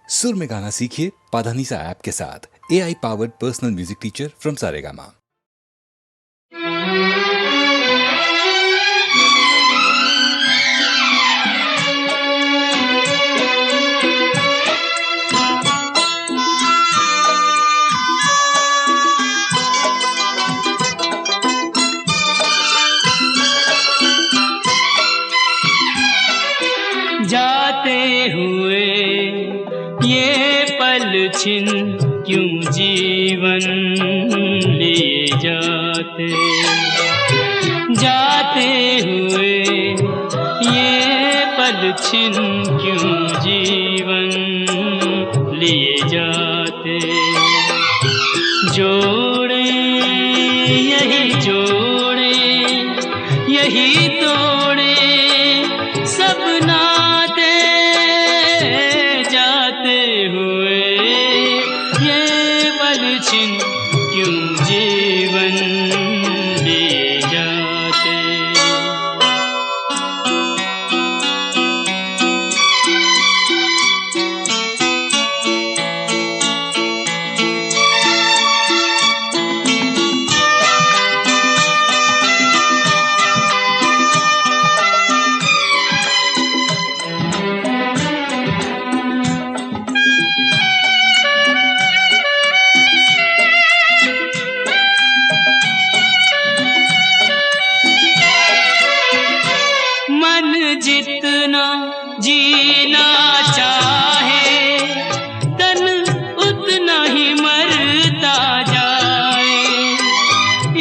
सुर में गाना सीखिए पाधानीसा ऐप के साथ। AI powered personal music teacher from Saregama. जाते हुए ये पल छिन क्यों जीवन लिए जाते, जाते हुए ये पल छिन क्यों जीवन लिए जाते। जोड़े यही जोड़े यही तोड़े सब नाते, जाते हुए ये पल छिन क्यों जीवन लिए जाते। जितना जीना चाहे तन उतना ही मरता जाए।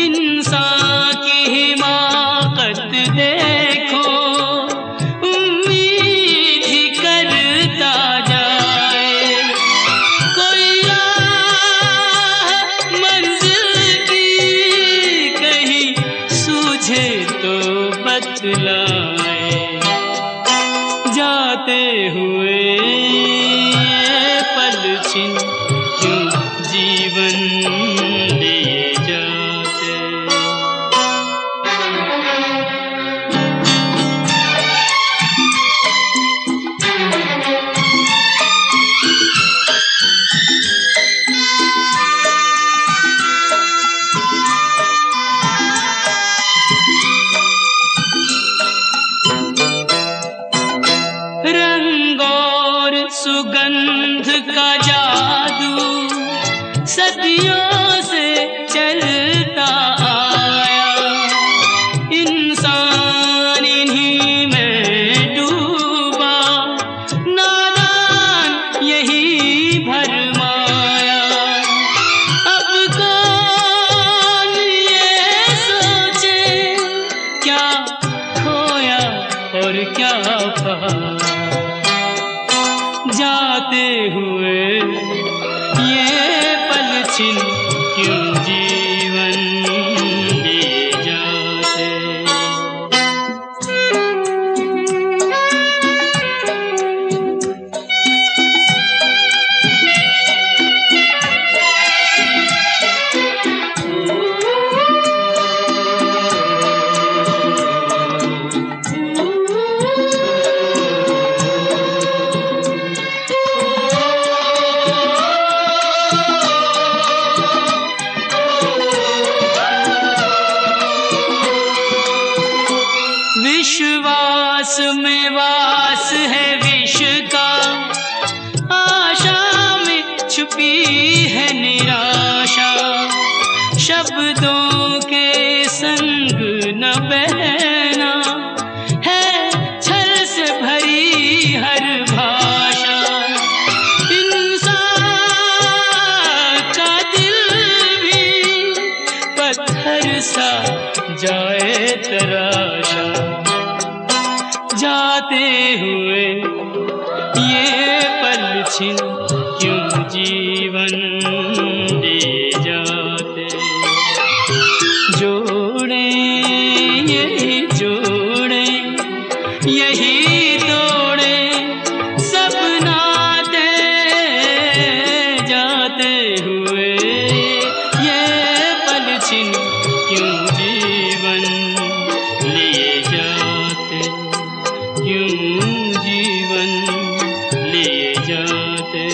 इंसान की हिमाकत देखो उम्मीद ही करता जाए। कोई राह मंजिल की कहीं सूझे तो बतलाए। जाते हुए ये पल छिन क्यों जीवन लिए जाते। रंग और सुगंध का जादू सदियों से चलता आया। इंसान इन्हीं में डूबा, नादान यही भरमाया। अब कौन ये सोचे क्या खोया और क्या पाया। जाते हुए ये पल छिन क्यों जीवन लिए जाते। विश्वास में वास है विष का, आशा में छुपी है निराशा। शब्दों के संग न बहना है छल से भरी हर भाषा। इंसान का दिल भी पत्थर सा जाए तराशा। जाते हुए ये पल छिन क्यों जीवन लिए जाते। जोड़े यही जोड़े यही तोड़े सब नाते, जाते हुए ये पल छिन क्यों जीवन लिए जाते, क्यों जीवन लिए जाते।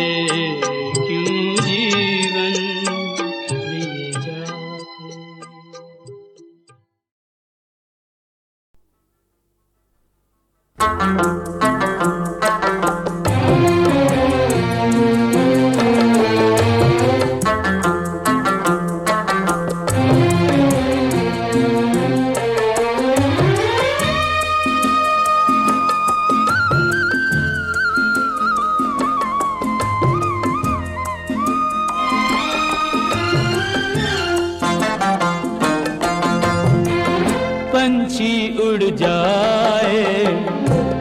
पंछी उड़ जाए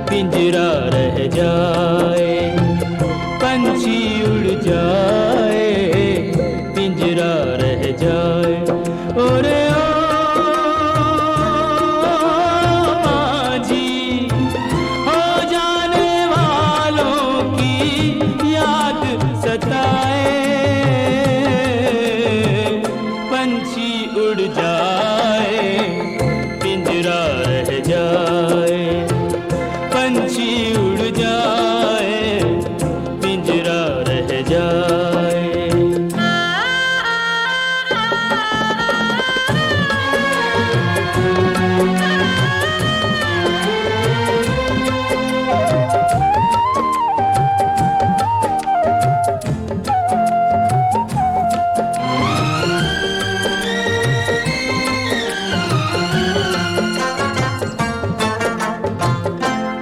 पिंजरा रह जाए, पंछी उड़ जाए पिंजरा रह जाए। ओरे ओ माझी, हो जाने वालों की याद सताए, पंछी उड़ जाए पिंजरा रह जाए, पंछी उड़ जाए पिंजरा रह जाए।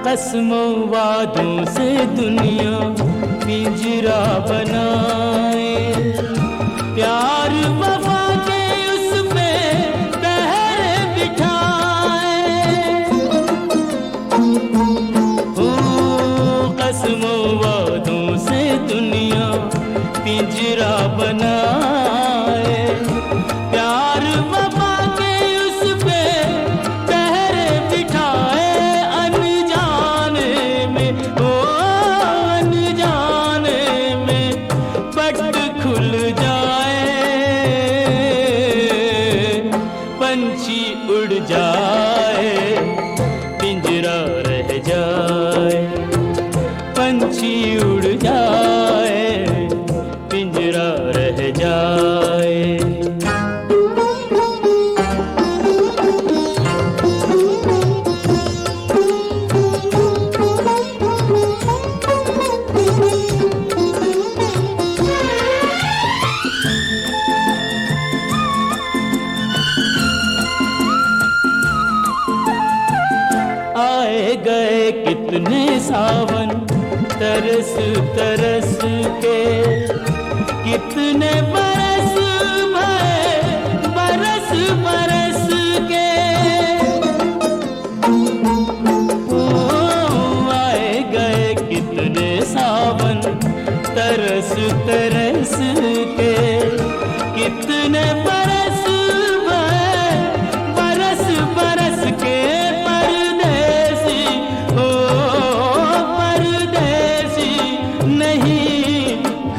कसमों वादों से दुनिया पिंजरा बनाए, प्यार वफा के उस पे पहरे बिठाए। ओ कसमों वादों से दुनिया पिंजरा बनाए, प्यार वफा के उस पे पहरे बिठाए। खुल जाए पंछी उड़ जाए पिंजरा रह जाए, पंछी उड़ जाए पिंजरा रह जाए। आए गए कितने सावन तरस तरस के, कितने बरस भरे बरस बरस के। ओ आए गए कितने सावन तरस तरस के, कितने बरस भरे बरस बरस के।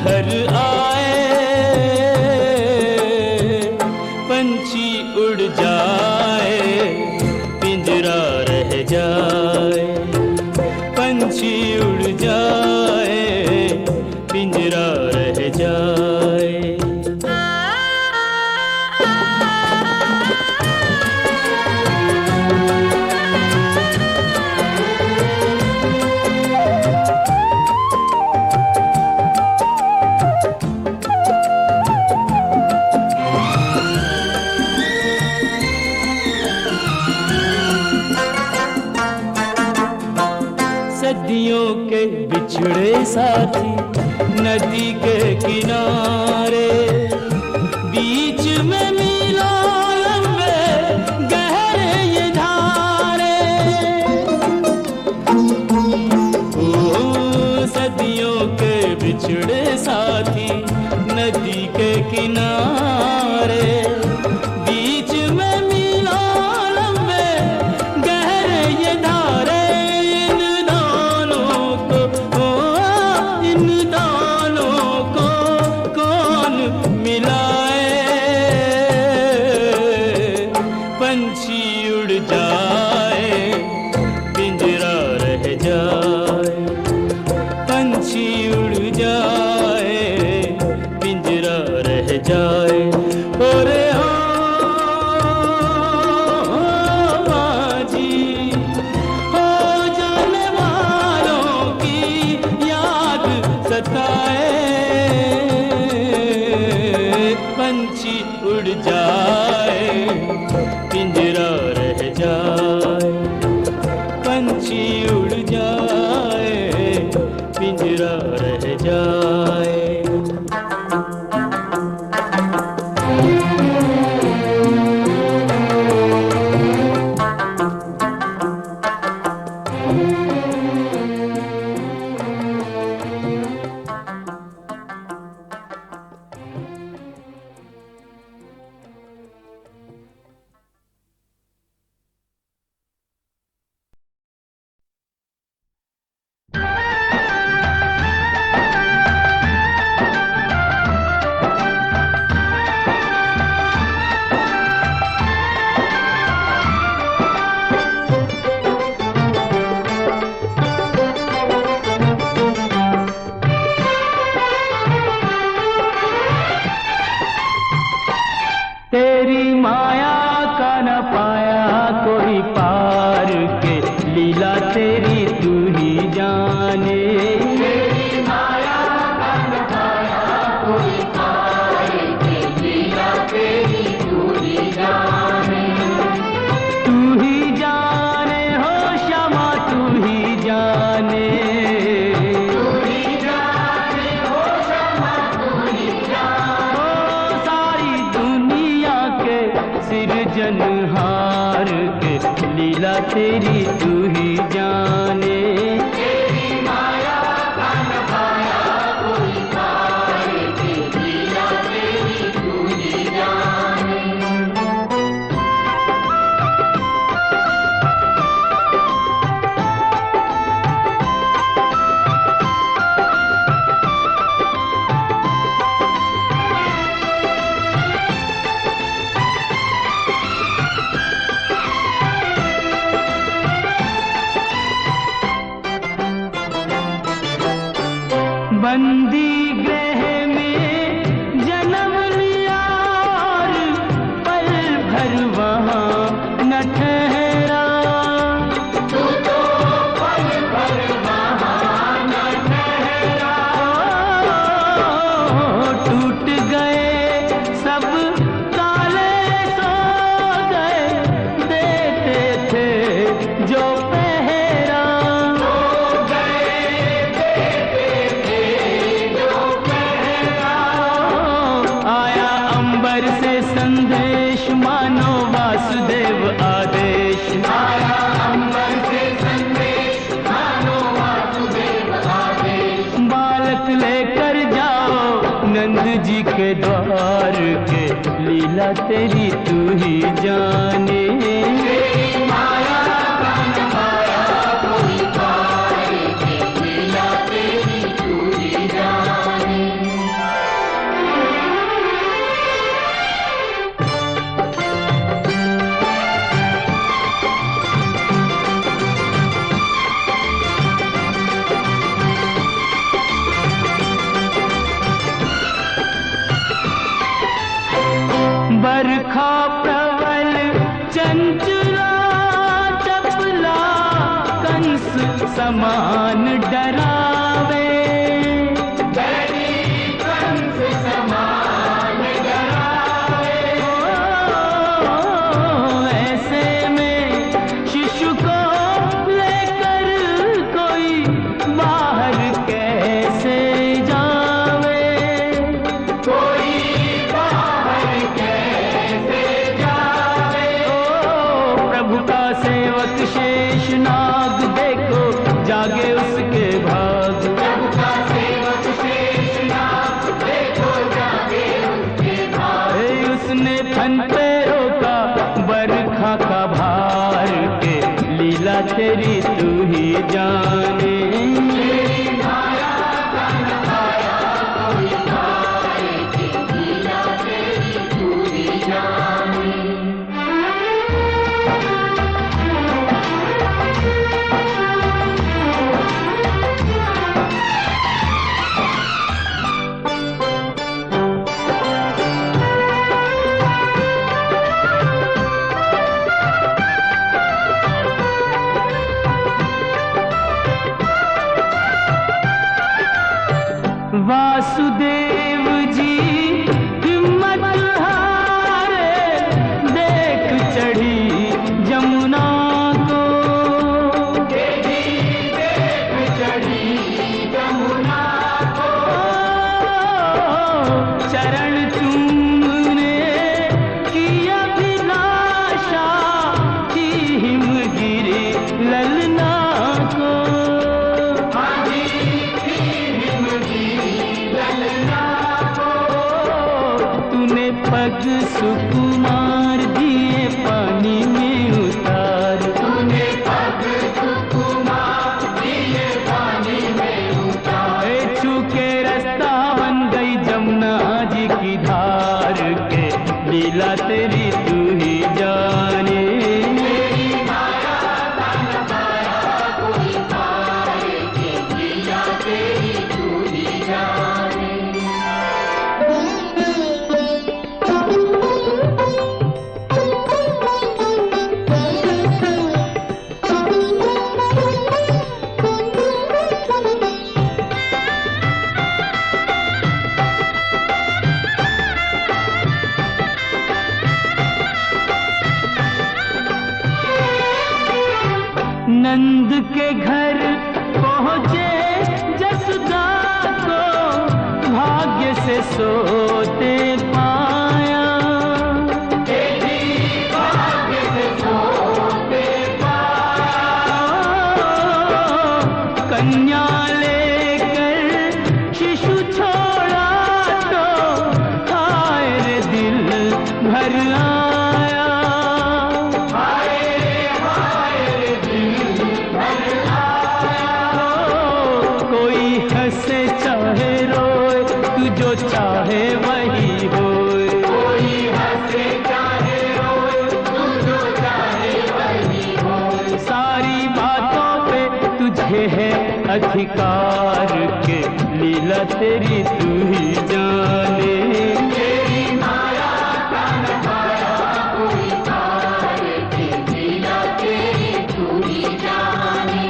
घर आए पंछी उड़ जाए पिंजरा रह जाए, पंछी उड़ जाए पिंजरा रह जाए। सदियों के बिछड़े साथी नदी के किनारे, बीच में मीलों लंबे गहरे ये धारे। ओ सदियों के बिछड़े साथी नदी के किनारे, बीच में मीलों लंबे गहरे ये धारे। इन दोनों को कौन मिलाए, पंछी उड़ जाए पिंजरा रह जाए, पंछी उड़ जाए पिंजरा रह जाए। ओरे हो माझी, हो जाने वालों की याद सताए, पंछी उड़ जाए पिंजरा रह जाए, पंछी उड़ जाए पिंजरा रह जाए। लीला तेरी तू ही जाने। बंदी गृह में जन्म लिया और पल भर वहाँ न ठहरा। तू तो पल भर वहाँ न ठहरा। टूट गए सब ताले सो गए, देते थे जो पहरा। संदेश मानो वासुदेव आदेश। आया अंबर से संदेश मानो वासुदेव आदेश। बालक लेकर जाओ नंद जी के द्वार के, लीला तेरी तू ही जाने। बरखा प्रबल चंचला चपला कंस समान डरावे। कंस समान डरावे। ऐसे में शिशु को लेकर कोई बाहर कैसे जावे। कोई सेवक शेष नाग देखो जागे उसके भाग। प्रभु का सेवक शेष नाग देखो जागे उसके भाग। उसने फन पे रोका बरखा का भार के, लीला तेरी तू ही जाने। लीला तेरी तू ही जाने। वासुदेव जी हिम्मत हारे, देख चढ़ी जमुना को। देख चढ़ी जमुना को। चरण चूमने की अभिलाषा थी हिमगिरी ललना को। पग सुकुमार दिए पानी में उतार। तूने पग सुकुमार दिए पानी में उतार। छू के रास्ता बन गई जमुना जी की धार के, लीला तेरी तू ही जाने। लीला तेरी तू ही जाने। नंद के घर पहुँचे जसोदा को, भाग्य से सोते पाया। भाग्य से सोते पाया। जो चाहे वही होए, कोई हंसे चाहे रोए, तू जो चाहे वही होए। सारी बातों पे तुझे है अधिकार के लीला तेरी तू ही जाने। तेरी माया का न पाया कोई पार के लीला तेरी तू ही जाने।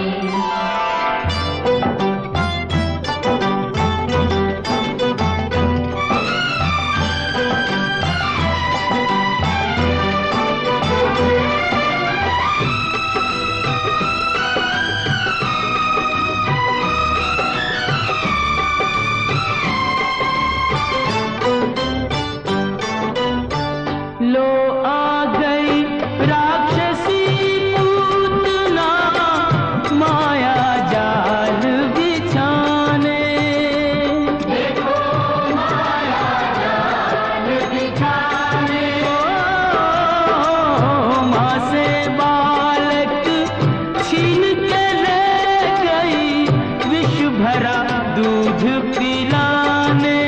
लो आ गई राक्षसी पूतना माया जाल बिछाने। देखो माया जाल बिछाने। माँ से बालक छीन के ले गई विष भरा दूध पिलाने।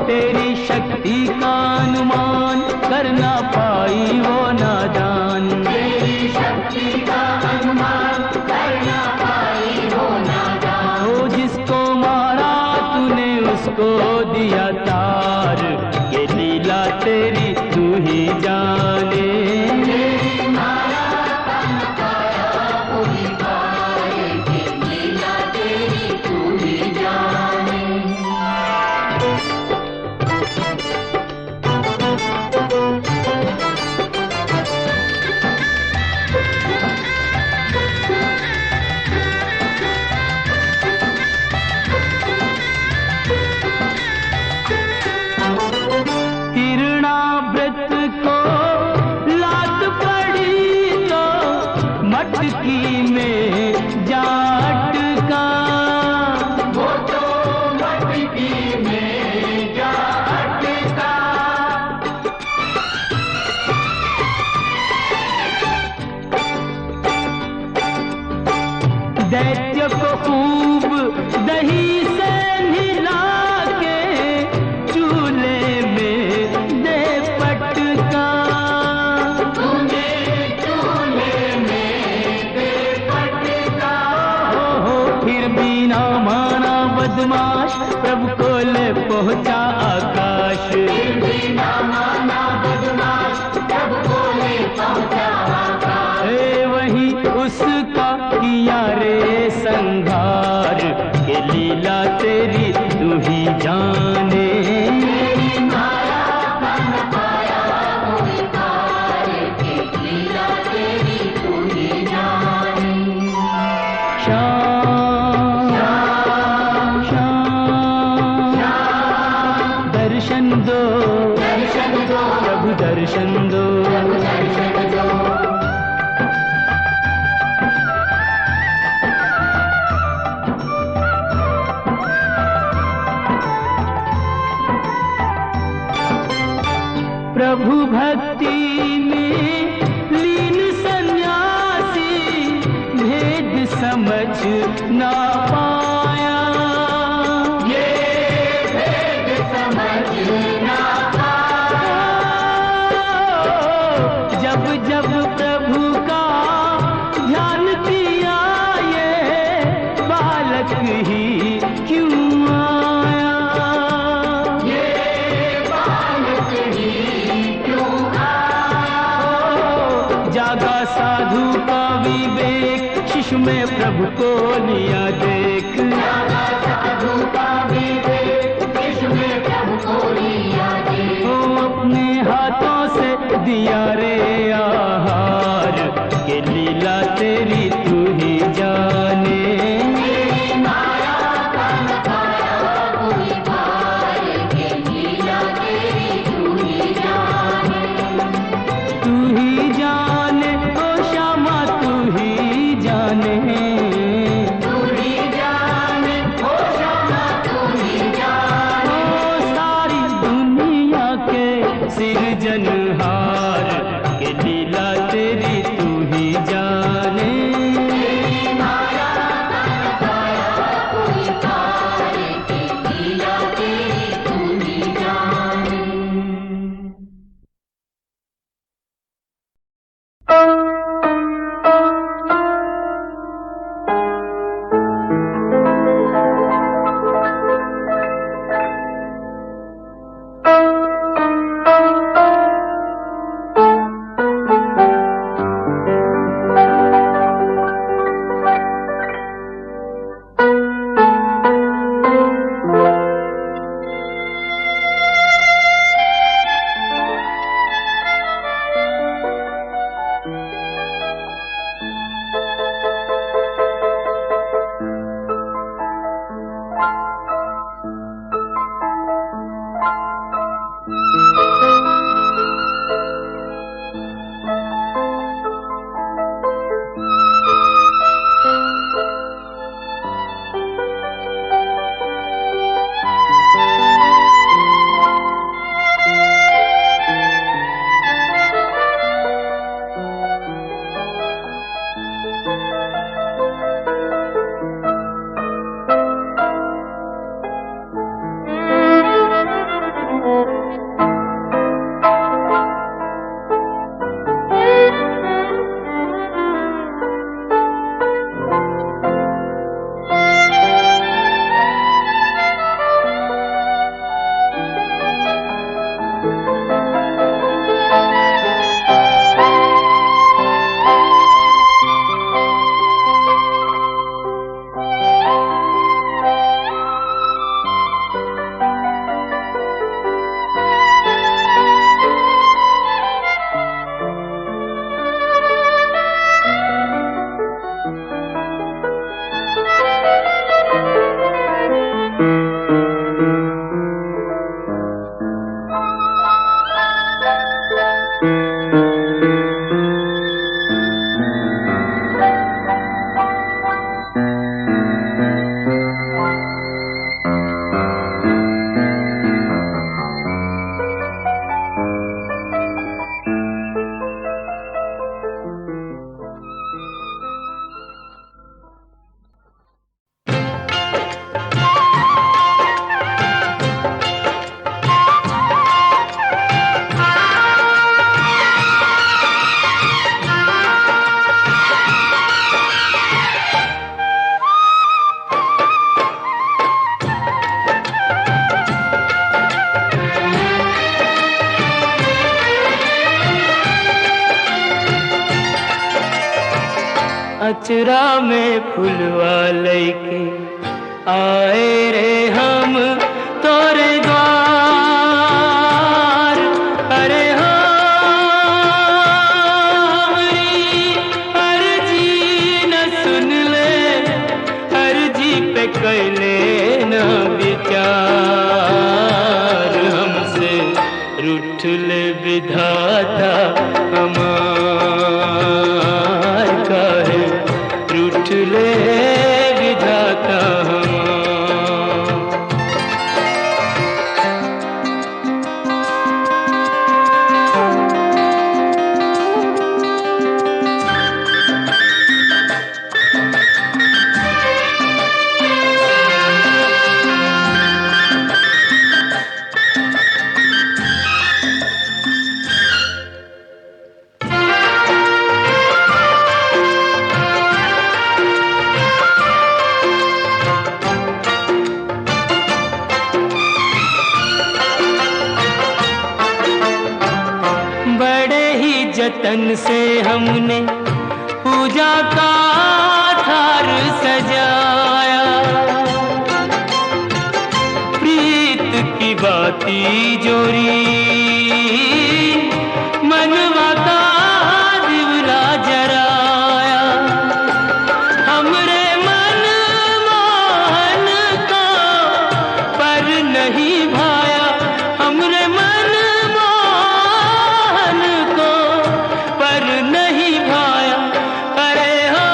तेरी शक्ति का अनुमान कर ना पाई वो नादान। तेरी शक्ति का अनुमान कर ना पाई वो नादान। वो जिसको मारा तूने उसको दिया तार के लीला तेरी तू ही जाने। तेरी माया का न पाया कोई पार के लीला तेरी तू ही जाने। हिरणाव्रत को लात पड़ी तो मटकी में जा अटका। वो तो मटकी में जा अटका। दैत्य को खूब दही से नहला के चूल्हे में दे पटका। तूने चूल्हे में दे पटका। हो फिर भी ना माना बदमाश प्रभु को ले पहुंचा आकाश। फिर भी ना माना बदमाश प्रभु को ले पहुंचा आकाश। वही उसका किया रे संहार के लीला तेरी तू ही जाने। तेरी माया का न पाया कोई पार के लीला तेरी तू ही जाने। श्याम श्याम श्याम दर्शन दो, दर्शन दो प्रभु दर्शन दो, दर्शन दो। प्रभु भक्ति में लीन सन्यासी भेद समझ ना पाया। ये भेद समझ ना पाया। जब जब प्रभु का ध्यान किया ये बालक ही क्यों आया। जागा साधु का विवेक शिशु में प्रभु को लिया देख। जागा साधु का विवेक शिशु में प्रभु को लिया देख। वो अपने हाथों से दिया रे आहार के लीला तेरी तू ही जाने। तेरी माया का न पाया कोई पार के लीला तेरी तू ही जाने। तू ही जाने ओ श्यामा तू ही जाने। तू ही जाने ओ श्यामा तू ही जाने। ओ सारी दुनिया के सिरजनहार के लीला तेरी तू ही जाने। अचरा में फुलवा लैके आए रे हम तोरे द्वार। अरे हमारी अर्जी न सुन ले, अर्जी पे कैले न विचार। हमसे रूठ ले विधाता हमार, काहे रूठ ले विधाता हमार। बड़े ही जतन से हमने पूजा का थार सजाया, प्रीत की बाती जोरी मनवा का दिवला जराया। हमरे मन मोहन को पर नहीं भाया, हमरे मन मोहन को पर नहीं भाया। अरे हो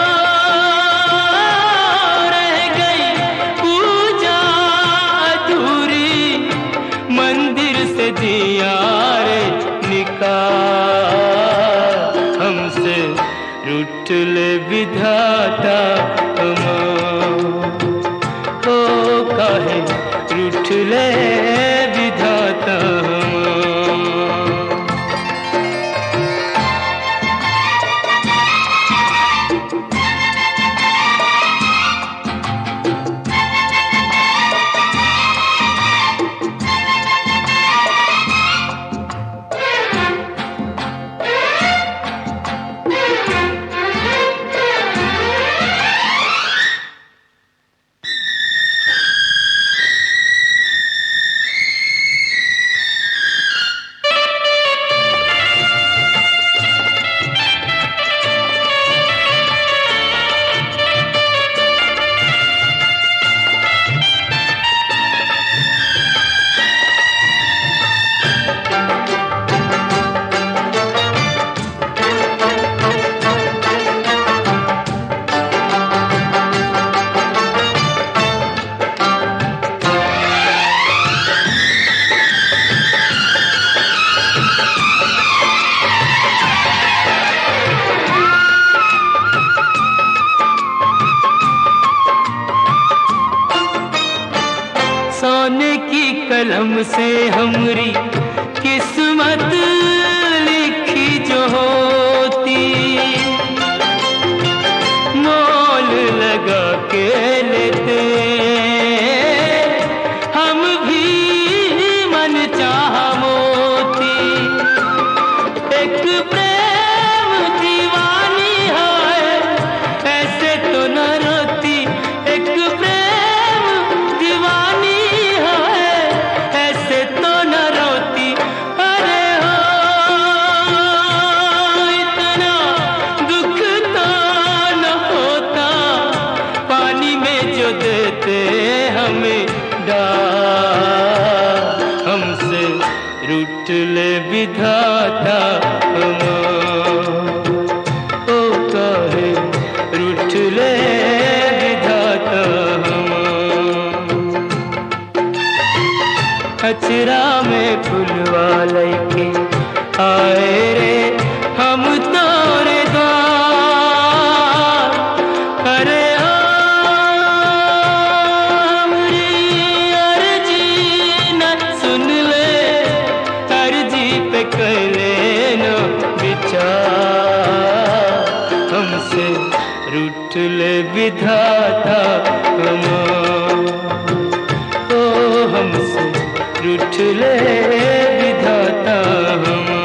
रह गई पूजा अधूरी, मंदिर से दिया रे निकाल। हमसे रूठ ले विधाता हमार, ओ काहे रूठ ले विधाता हमार। सोने की कलम से हमरी किस्मत लिखी जो होती, मोल लगा के लेते हम भी मन चाह मोती। एक प्रेम दीवानी है ऐसे तो न रोती, एक प्रेम दीवानी ऐसे तो न रोती। अरे हो इतना दुख तो न होता, पानी में जो देते हमें डाल। हमसे रूठ ले विधाता हमार, ओ काहे रूठ ले विधाता हमार। अचरा में फुलवा लैके आए रे हम तोरे द्वार। अरे हमरी अर्जी न सुन ले, अर्जी पे कैले न विचार। हमसे रूठ ले विधाता हमार, ओ हमसे रूठ ले विधाता हमार।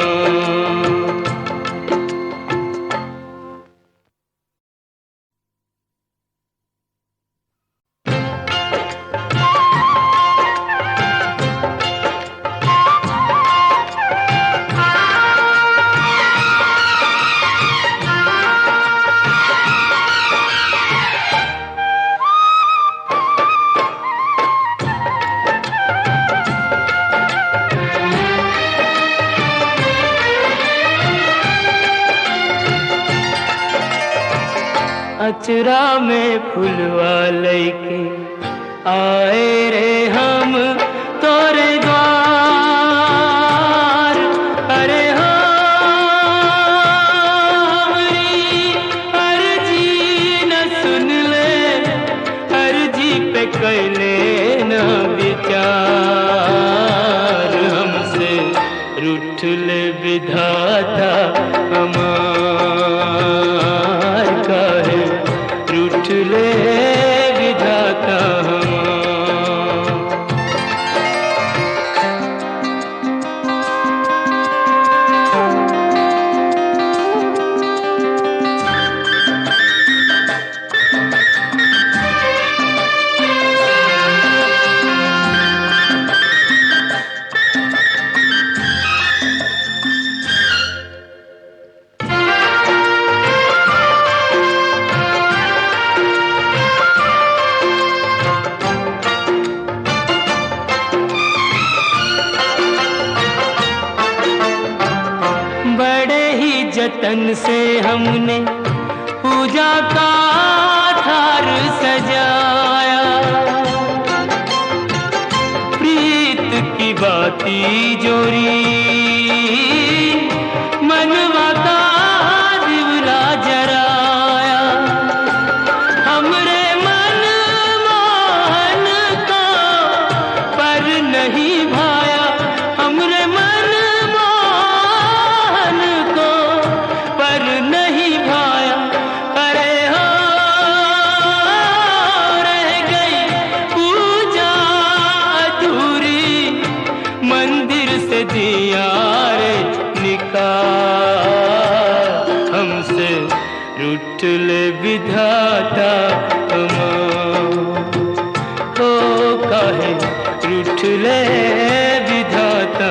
अचरा में फुलवा लैके आए रे हम तोरे द्वार। अरे हमारी अर्जी न सुन ले, अर्जी पे कैले न विचार। हमसे रूठ ले विधाता हमार, काहे रूठ ले विधाता हमार। जतन से हमने पूजा का थार सजाया, प्रीत की बाती जोरी मनवा का दिवला जराया। हमरे मन मोहन को पर नहीं भाया, हमरे मन मोहन को पर नहीं भाया। अरे हो रह गई पूजा अधूरी, मंदिर से दिया रे निकाल। हमसे रूठ ले विधाता हो, काहे रूठ ले विधाता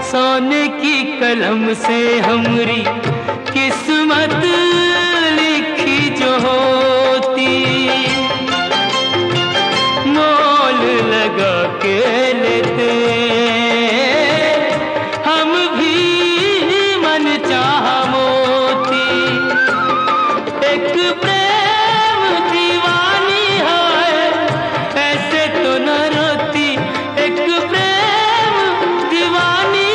सोने की कलम से हमरी किस्मत लिखी जो होती, मोल लगा के लेते हम भी मन चाह मोती। एक प्रेम दीवानी है ऐसे तो न रोती, एक प्रेम दीवानी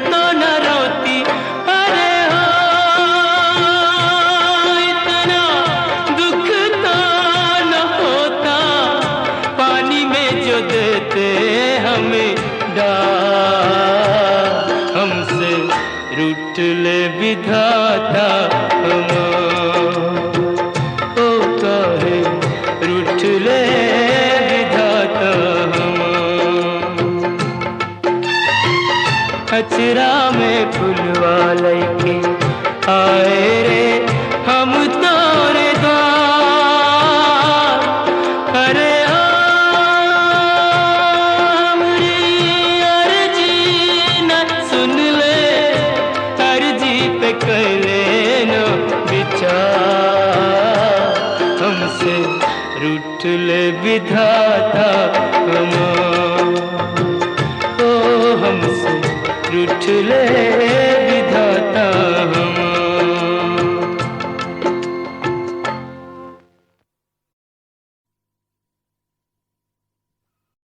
तो न रोती। अरे हो इतना दुख तो न होता, पानी में जो देते हमें डाल। हमसे रूठ ले विधाता ओ, काहे रूठ ले विधाता। अचरा में फुलवा लैके आए रे हम तोरे द्वार। अरे हमरी अर्जी न सुन ले, अर्जी पे कैले न विचार। हमसे रूठ ले विधाता हमसे रूठ ले